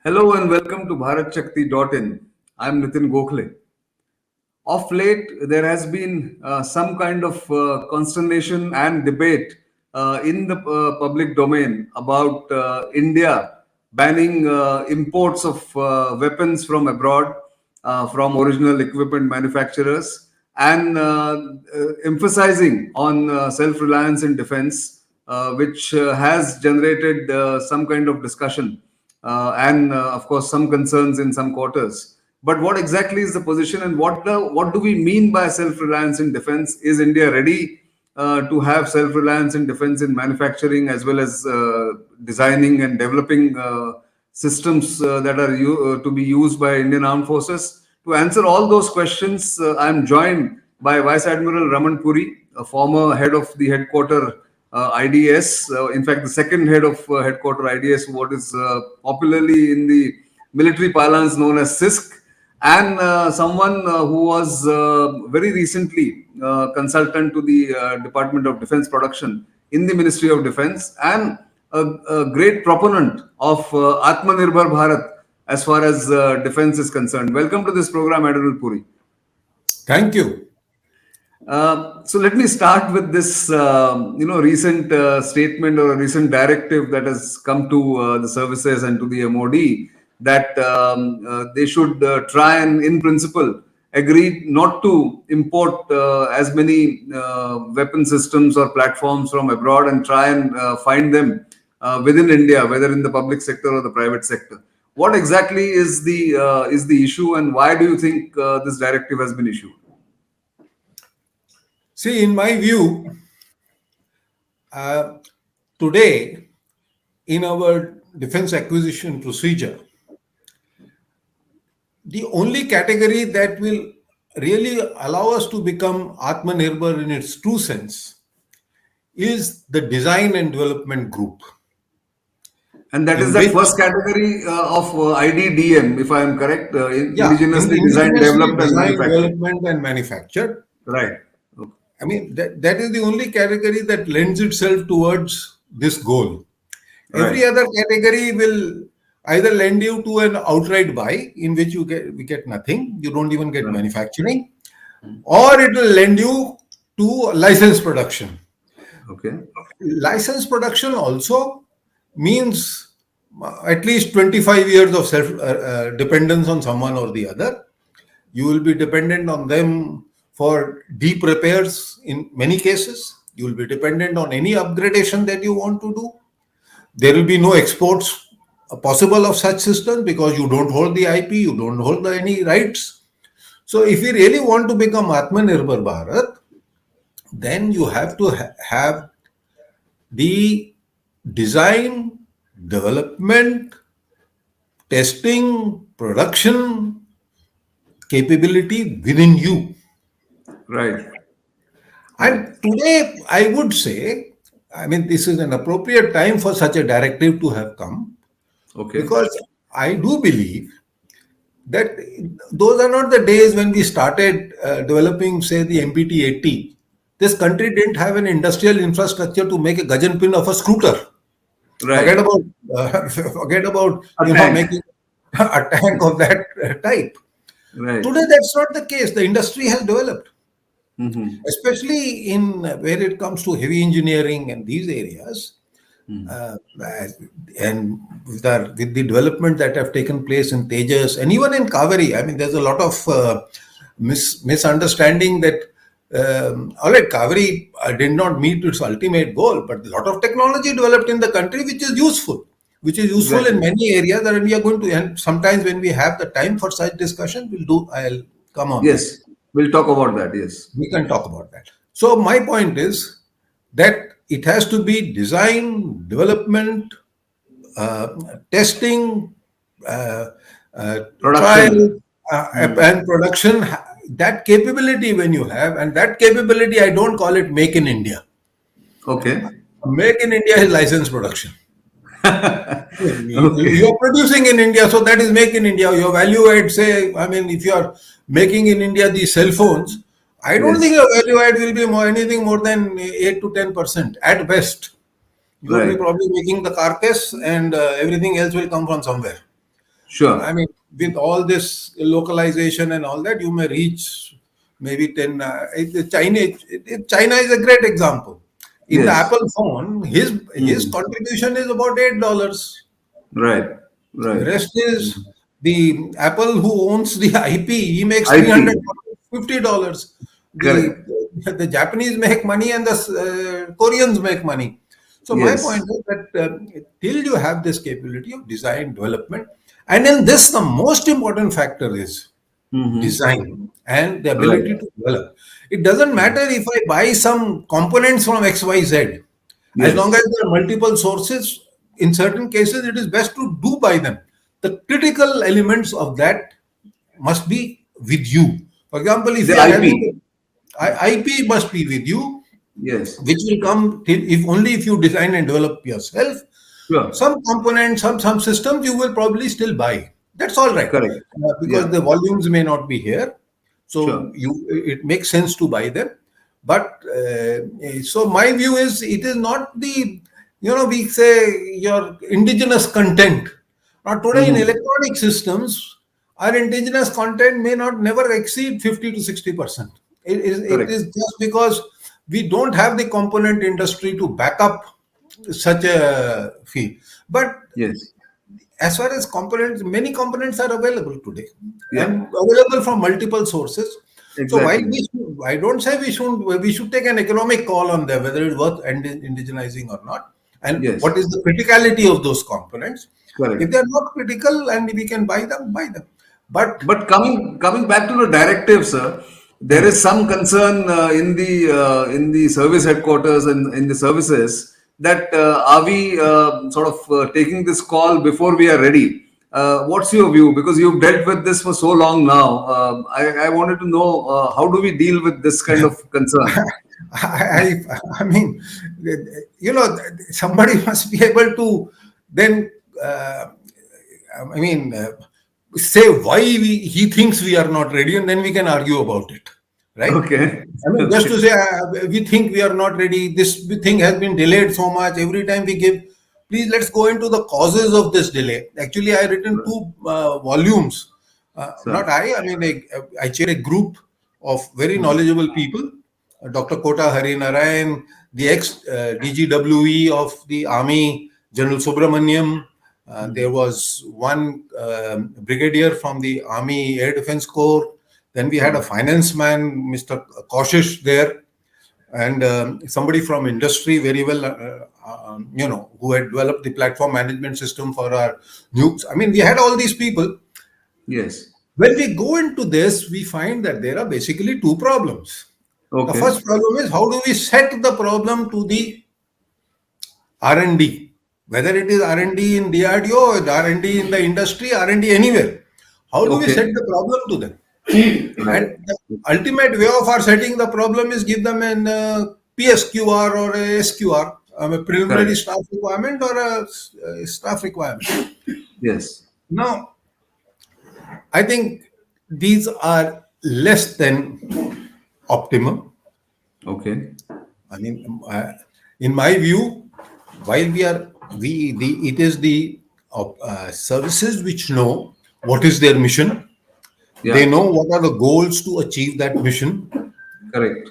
Hello and welcome to BharatShakti.in. I'm Nitin Gokhale. Of late, there has been some kind of consternation and debate in the public domain about India banning imports of weapons from abroad, from original equipment manufacturers, and emphasizing on self-reliance in defense, which has generated some kind of discussion and, of course, some concerns in some quarters. But what exactly is the position, and what do we mean by self-reliance in defense? Is India ready to have self-reliance in defense in manufacturing as well as designing and developing systems that are to be used by Indian Armed Forces? To answer all those questions, I'm joined by Vice Admiral Raman Puri, a former head of the headquarter IDS. In fact, the second head of headquarter IDS, what is popularly in the military parlance known as CISC, and someone who was very recently consultant to the Department of Defense Production in the Ministry of Defense, and a great proponent of Atmanirbhar Bharat as far as defense is concerned. Welcome to this program, Admiral Puri. Thank you. So let me start with this, recent statement or a recent directive that has come to the services and to the MOD that they should try and, in principle, agree not to import as many weapon systems or platforms from abroad and try and find them within India, whether in the public sector or the private sector. What exactly is the issue, and why do you think this directive has been issued? See, in my view, today, in our defense acquisition procedure, the only category that will really allow us to become Atmanirbhar in its true sense is the design and development group. And that is the first category of IDDM, if I am correct, indigenously designed, developed, and manufactured. Development and manufactured. Right. I mean, that is the only category that lends itself towards this goal. Every other category will either lend you to an outright buy, in which we get nothing, you don't even get manufacturing, or it will lend you to license production. Okay. License production also means at least 25 years of self dependence on someone or the other. You will be dependent on them for deep repairs in many cases. You will be dependent on any upgradation that you want to do. There will be no exports possible of such systems because you don't hold the IP, you don't hold any rights. So if you really want to become Atmanirbhar Bharat, then you have to have the design, development, testing, production capability within you. Right. And today, I would say, I mean, this is an appropriate time for such a directive to have come. Okay. Because I do believe that those are not the days when we started developing, say, the MBT-80. This country didn't have an industrial infrastructure to make a gudgeon pin of a scooter. Right. Forget about making a tank of that type. Right. Today, that's not the case. The industry has developed, especially in where it comes to heavy engineering and these areas. And with the development that have taken place in Tejas and even in Kaveri, I mean, there's a lot of misunderstanding that all right, Kaveri did not meet its ultimate goal, but a lot of technology developed in the country which is useful in many areas. And we are going to, and sometimes when we have the time for such discussion, I'll come on. Yes, we'll talk about that. Yes, we can talk about that. So my point is that it has to be design, development, testing, trial, and production. That capability when you have, and that capability, I don't call it make in India. Okay. Make in India is license production. You're producing in India, so that is make in India. Your value add, say, I mean, if you are making in India these cell phones, I don't think your value add will be anything more than 8 to 10% at best. You will be probably making the carcass and everything else will come from somewhere. I Sure. mean, with all this localization and all that, you may reach maybe 10. China is a great example. In the Yes. Apple phone, his Hmm. contribution is about $8. Right. Right. Rest is the Apple who owns the IP. He makes IP. $350. The Correct. the Japanese make money and the Koreans make money. So my point Yes. is that till you have this capability of design development, and in this the most important factor is Hmm. design and the ability Right. to develop. It doesn't matter if I buy some components from XYZ, as long as Yes. there are multiple sources. In certain cases, it is best to do buy them. The critical elements of that must be with you. For example, if The you are having IP. IP must be with you, Yes. which will come if only if you design and develop yourself. Sure. Some components, some systems you will probably still buy. That's all right, Correct. because Yeah. the volumes may not be here, so Sure. it makes sense to buy them. But so my view is it is not the, we say your indigenous content. Now today in Hmm. electronic systems, our indigenous content may not never exceed 50 to 60%. It is Correct. just because we don't have the component industry to back up such a fee. But Yes. as far as components, many components are available today Yeah. and available from multiple sources. So while Exactly. I don't say we should take an economic call on them whether it's worth indigenizing or not, and Yes. what is the criticality of those components. If they Correct. are not critical and we can buy them, buy them. But But coming back to the directive, sir, there is some concern in the service headquarters and in the services that are we sort of taking this call before we are ready? What's your view? Because you've dealt with this for so long now. I wanted to know how do we deal with this kind of concern? I mean, somebody must be able to then, uh, I mean, say why he thinks we are not ready, and then we can argue about it, right? Okay. I mean, just to Okay. say we think we are not ready. This thing has been delayed so much. Every time we give, please let's go into the causes of this delay. Actually, I written two volumes. Not Sir. I. I mean, I chair a group of very knowledgeable people. Dr. Kota Harinarayan, the ex DGWE of the Army, General Subramaniam. There was one brigadier from the Army Air Defense Corps. Then we had a finance man, Mr. Kaushish, there, and somebody from industry, very well, who had developed the platform management system for our nukes. I mean, we had all these people. Yes. When we go into this, we find that there are basically two problems. The Okay. first problem is how do we set the problem to the R&D, whether it is R&D in DRDO or R&D in the industry, R&D anywhere. How do we set Okay. the problem to them? Right. And the ultimate way of our setting the problem is give them an PSQR or a SQR, a preliminary Correct. staff requirement or a staff requirement. Yes. Now, I think these are less than optimum. Okay. I mean, in my view, while it is the services which know what is their mission. They Yeah. know what are the goals to achieve that mission, Correct.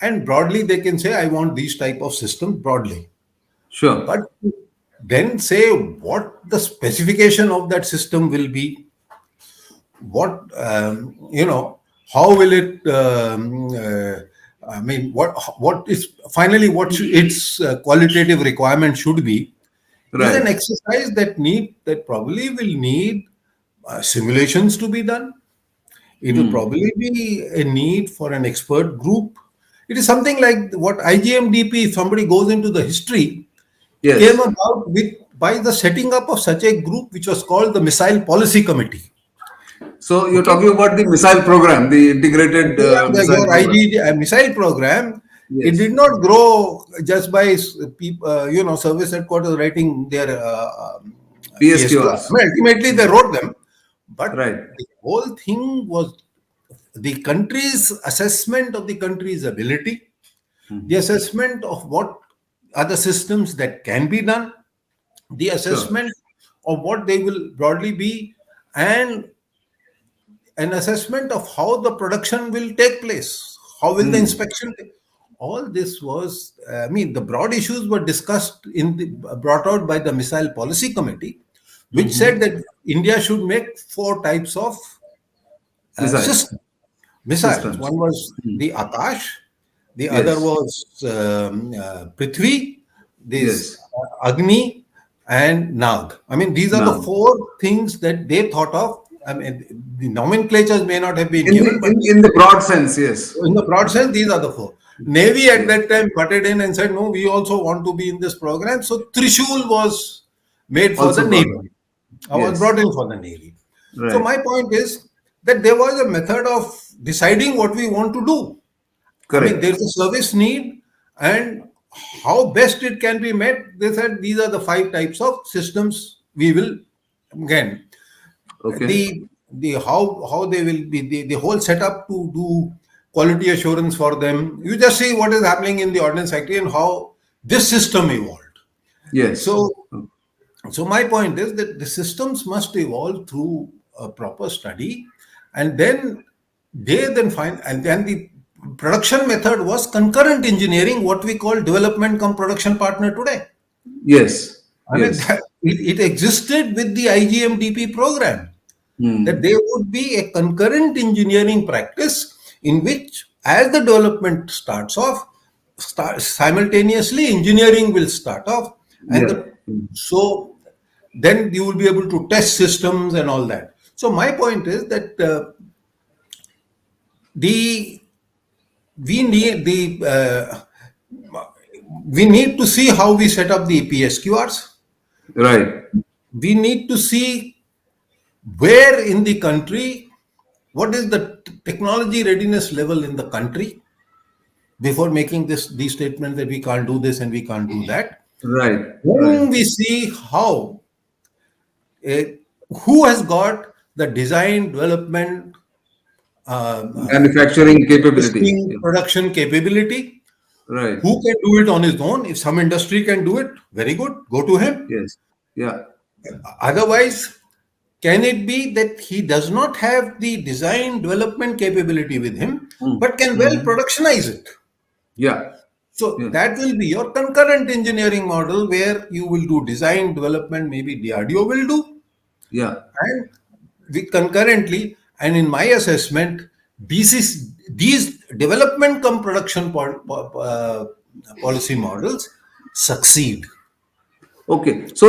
and broadly they can say, "I want these type of systems broadly." Sure. But then say what the specification of that system will be, what how will it I mean what is finally its qualitative requirement should be, is an Right. exercise that probably will need simulations to be done. It will Hmm. probably be a need for an expert group. It is something like what IGMDP, if somebody goes into the history, came Yes. about with by the setting up of such a group which was called the Missile Policy Committee. So you're Okay. talking about the missile program, the integrated missile Your program. ID missile program, it Yes. did not grow just by service headquarters writing their PSQR. I PSQRs. mean, ultimately they wrote them, but Right. the whole thing was the country's assessment of the country's ability, the assessment of what are the systems that can be done, the Sure. assessment of what they will broadly be. and an assessment of how the production will take place, how will the Hmm. inspection take. All this was, I mean, the broad issues were discussed brought out by the Missile Policy Committee, which said Hmm. that India should make four types of Missiles, systems, missiles. systems. One was Hmm. the Akash, the other Yes. was Prithvi, this Yes. Agni, and Nag. I mean, these are the Now, four things that they thought of. I mean, the nomenclatures may not have been in the given, but in the broad sense, yes. in the broad sense, these are the four. Navy at Yeah. that time butted in and said, no, we also want to be in this program. So Trishul was made for the Also brought Navy. up. I was Yes. brought in for the Navy. So Right. my point is that there was a method of deciding what we want to do. I mean, Correct. there's a service need, and how best it can be met. They said these are the five types of systems we will, again, Okay. the how they will be, the whole setup to do quality assurance for them. You just see what is happening in the ordnance factory and how this system evolved. Yes. So so my point is that the systems must evolve through a proper study, and then they then find, and then the production method was concurrent engineering, what we call development come production partner today. Yes. I mean, Yes. it existed with the IGMDP program, that Hmm. there would be a concurrent engineering practice in which, as the development starts off, simultaneously engineering will start off, and Yeah. Hmm. so then you will be able to test systems and all that. So my point is that the we need the we need to see how we set up the PSQRs. Right. We need to see where in the country, what is the technology readiness level in the country before making these statements that we can't do this and we can't do that. Right. Right. Then we see how uh, who has got the design development Manufacturing capability. testing Yeah. production capability. Right. Who can do it on his own? If some industry can do it, very good, go to him. Yes. Yeah. Otherwise, can it be that he does not have the design development capability with him, Hmm. but can well Hmm. productionize it? Yeah. So Yeah. that will be your concurrent engineering model where you will do design development, maybe DRDO will do, Yeah. and we concurrently. And in my assessment, these development come production policy models succeed. Okay. So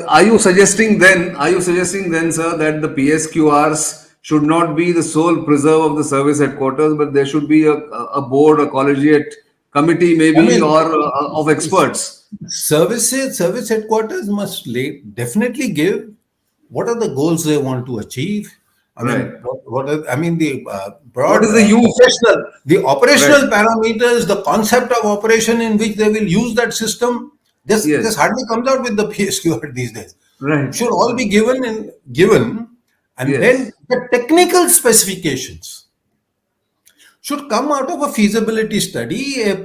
are you suggesting then, sir, that the PSQRs should not be the sole preserve of the service headquarters, but there should be a board, a collegiate committee, I maybe, mean, or of experts. service headquarters must definitely give what are the goals they want to achieve. I Right. mean, what are, I mean, the What broad is the use? operational Right. parameters, the concept of operation in which they will use that system. This Yes. hardly comes out with the PSQR these days. Right. Should all be given, and then Yes. the technical specifications should come out of a feasibility study, a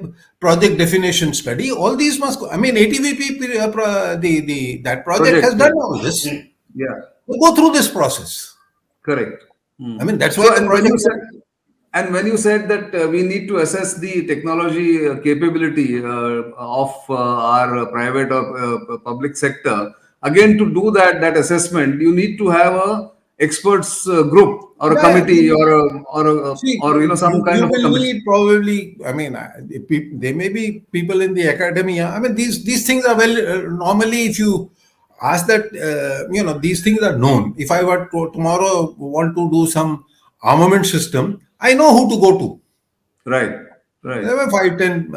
project definition study. All these must go. I mean, ATVP, that project has Project. done all this. Yeah. We go through this process. Correct. I Hmm. mean, that's why So, the project. when you said that we need to assess the technology capability of our private or public sector, again to do that assessment, you need to have a experts group or a Yeah, committee see, or some kind you of a will committee. need probably. I mean, there may be people in the academia. I mean, these things are well. Normally, if you ask that, these things are known. If I were to tomorrow want to do some armament system, I know who to go to. Right. Right. There were 5, 10.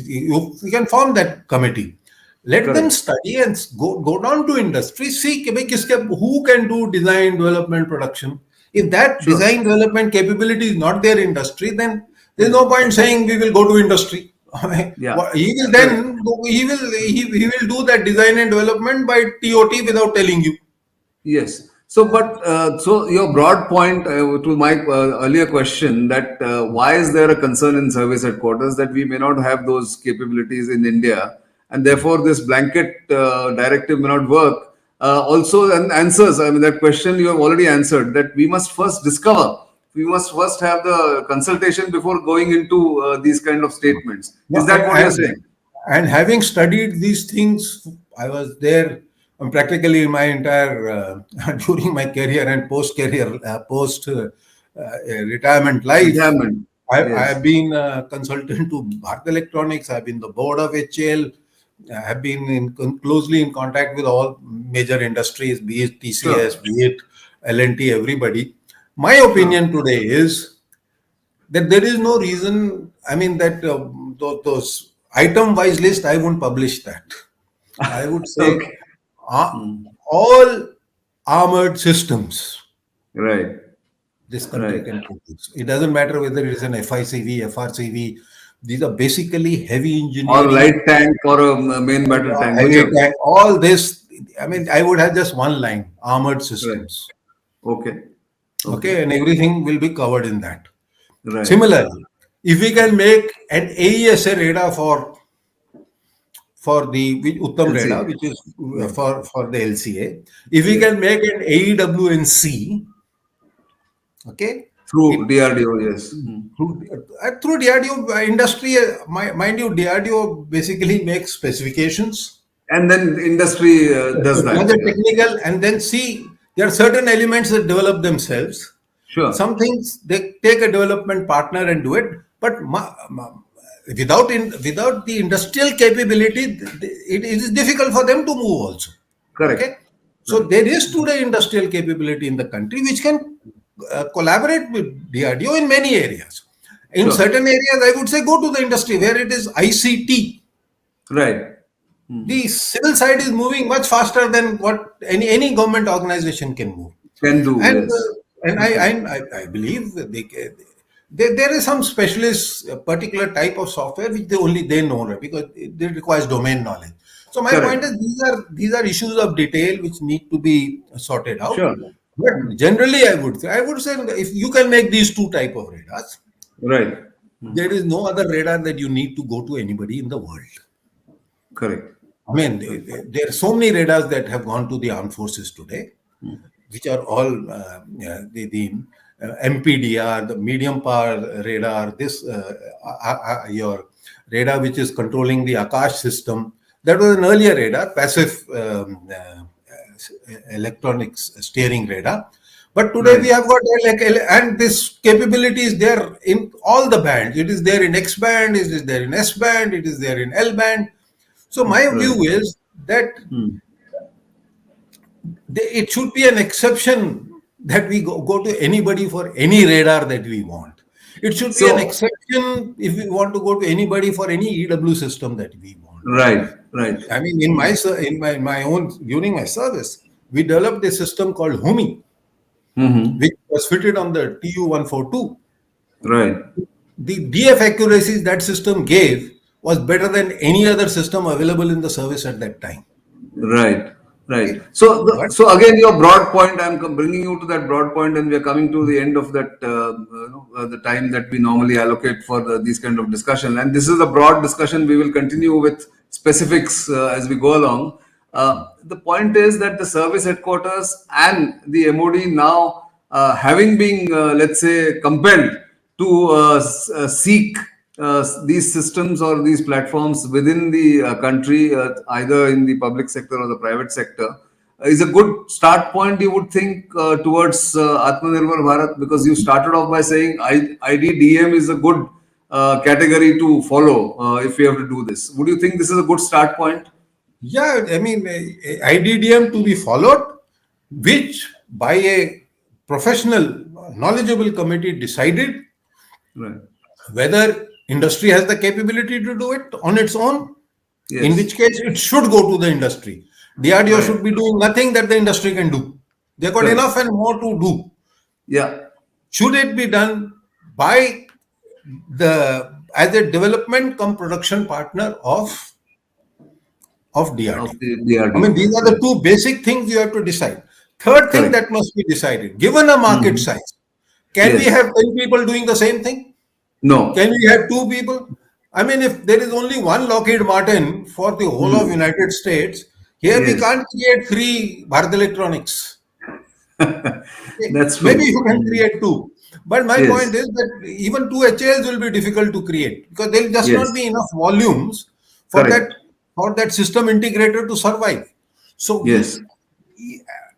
You can form that committee. Let them Correct. study and go down to industry. See कि भाई who can do design, development, production. If that Sure. design, development capability is not their industry, then there's no point saying we will go to industry. Yeah. He will Correct. then he will do that design and development by TOT without telling you. Yes. So, but so your broad point to my earlier question that why is there a concern in service headquarters that we may not have those capabilities in India, and therefore this blanket directive may not work. also answers. I mean, that question you have already answered. That we must first discover. We must first have the consultation before going into these kind of statements. No, Is that what you're saying? and having studied these things, I was there practically my entire during my career and post career, post retirement life. Retirement. I Yes. have been a consultant to Bharat Electronics. I've been the board of HL. I have been closely in contact with all major industries, be it TCS, Sure. be it L&T, everybody. My Sure. opinion today is that there is no reason. I mean that those item-wise list, I won't publish that. I would say Okay. uh, Hmm. all armored systems Right. this country Right. can produce. It doesn't matter whether it is an FICV, FRCV. These are basically heavy Or light engineering, tank or a main battle tank, heavy whichever. tank, all this. I mean, I would have just one line: armored Right. systems. Okay. Okay. Okay, and everything will be covered in that. Right. Similarly, if we can make an AESA radar for the Uttam radar, LCA. which is Hmm. for the LCA, if we Yes. can make an AEWNC, okay, Through it DRDO. Yes. Hmm. through DRDO industry, mind you, DRDO basically makes specifications, And then industry does does that. the Yeah. technical, and then see there are certain elements that develop themselves. Sure. Some things they take a development partner and do it, but without the industrial capability, it is difficult for them to move also. Correct. Okay, so Correct. there is today industrial capability in the country which can collaborate with DRDO in many areas. In Sure. certain areas, I would say go to the industry where it is ICT. Right. Hmm. The civil side is moving much faster than what any government organization can move. Can do. And Yes. I believe that there is some specialist particular type of software which they know, right? Because it requires domain knowledge. So my point Correct. is these are issues of detail which need to be sorted out. Sure. Hmm. But generally, I would say if you can make these two type of radars, Right. Hmm. there is no other radar that you need to go to anybody in the world. Correct. I mean, Correct. there are so many radars that have gone to the armed forces today, which are all the MPDR, the medium power radar, your radar which is controlling the Akash system. That was an earlier radar, passive electronics steering radar. But today we Right. have got and this capability is there in all the bands. It is there in X band, it is there in S band, it is there in L band. So my view Right. is that Hmm. it should be an exception that we go to anybody for any radar that we want. It should be an So, exception if we want to go to anybody for any EW system that we want. right. Right. I mean, in my own during my service, we developed a system called HUMI, Hmm. which was fitted on the TU-142. Right. The DF accuracies that system gave was better than any other system available in the service at that time. Right, right. Okay, So, but so again, your broad point. I'm bringing you to that broad point, and we are coming to the end of that. The time that we normally allocate for these kind of discussion, and this is a broad discussion. We will continue with specifics as we go along. The point is that the service headquarters and the MOD now, having been, let's say, compelled to seek these systems or these platforms within the country, either in the public sector or the private sector, is a good start point, you would think, towards Atmanirbhar Bharat, because you started off by saying IDDM is a good category to follow if we have to do this. Would you think this is a good start point? yeah, I mean, IDDM to be followed, which by a professional, knowledgeable committee decided Right. whether industry has the capability to do it on its own, in Yes. which case it should go to the industry. DRDO Right. should be doing nothing that the industry can do. They've got Correct. enough and more to do. Yeah. Should it be done by the as a development come production partner of Of DRDO? the I mean, DRDO. these are the Right. two basic things you have to decide. Third thing Correct. that must be decided, given a market Mhm. size, can we Yes. have 10 people doing the same thing? Can No. we have two people? I mean, if there is only one Lockheed Martin for the whole of Hmm. United States, Here we Yes. can't create three Bharat Electronics. Okay. That's Maybe true. you can create two. But my point Yes. is that even two HALs will be difficult to create because there will just not Yes. be enough volumes for that Correct. for that system integrator to survive. So Yes.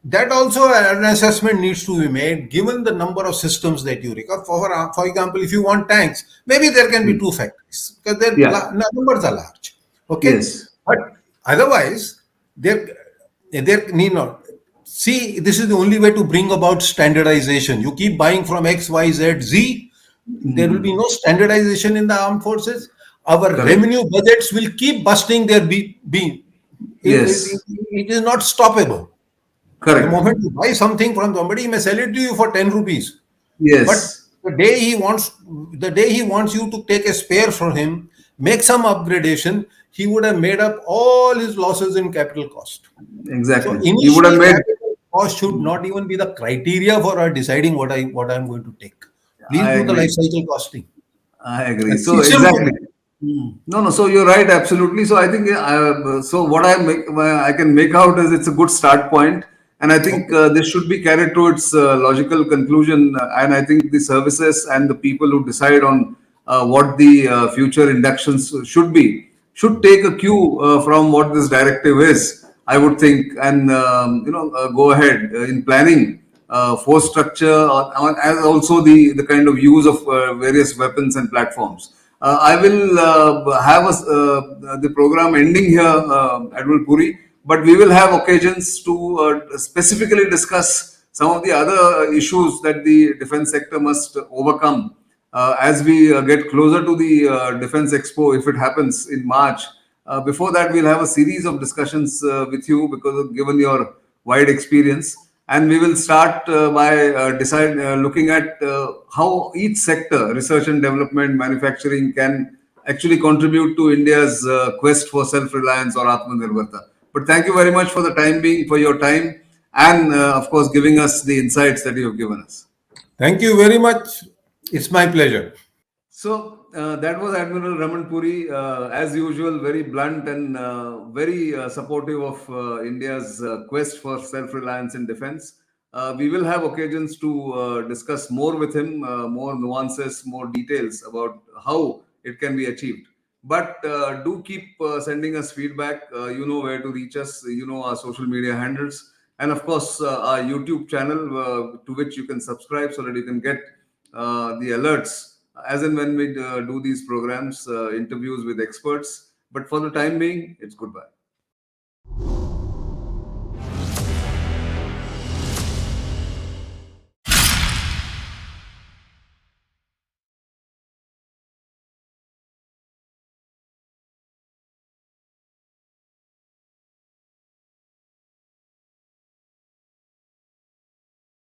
that also an assessment needs to be made given the number of systems that you require. For example, if you want tanks, maybe there can be Mm. two factories because their Yeah. numbers are large. Okay, Yes. but otherwise, there need not. See, this is the only way to bring about standardization. You keep buying from X, Y, Z, Z. There will be Mhm. no standardization in the armed forces. Our Correct. revenue budgets will keep busting their beam. Yes. It is not stoppable. The Correct. moment you buy something from somebody, he may sell it to you for 10 rupees. But Yes. the day he wants you to take a spare from him, make some upgradation, he would have made up all his losses in capital cost. So Exactly. You would have initially, made. capital cost should not even be the criteria for deciding what I'm going to take. Please I do the life agree. cycle costing. I agree. That's So exactly. simple. No, no. So you're right, absolutely. So I think so. What I can make out is it's a good start point, and I think Okay. this should be carried to its logical conclusion. And I think the services and the people who decide on what the future inductions should be should take a cue from what this directive is. I would think, and go ahead in planning force structure, as also the kind of use of various weapons and platforms. I will have the program ending here, Admiral Puri, but we will have occasions to specifically discuss some of the other issues that the defense sector must overcome as we get closer to the Defense Expo, if it happens in March. Before that, we'll have a series of discussions with you because of, given your wide experience, and we will start by looking at how each sector, research and development, manufacturing, can actually contribute to India's quest for self-reliance or Atmanirbhharata. But thank you very much for the time being, for your time, and of course, giving us the insights that you have given us. Thank you very much. It's my pleasure. So that was Admiral Raman Puri, as usual, very blunt and very supportive of India's quest for self-reliance in defense. We will have occasions to discuss more with him, more nuances, more details about how it can be achieved. But do keep sending us feedback. You know where to reach us. You know our social media handles, and of course our YouTube channel to which you can subscribe so that you can get the alerts as and when we do these programs, interviews with experts. But for the time being, it's goodbye.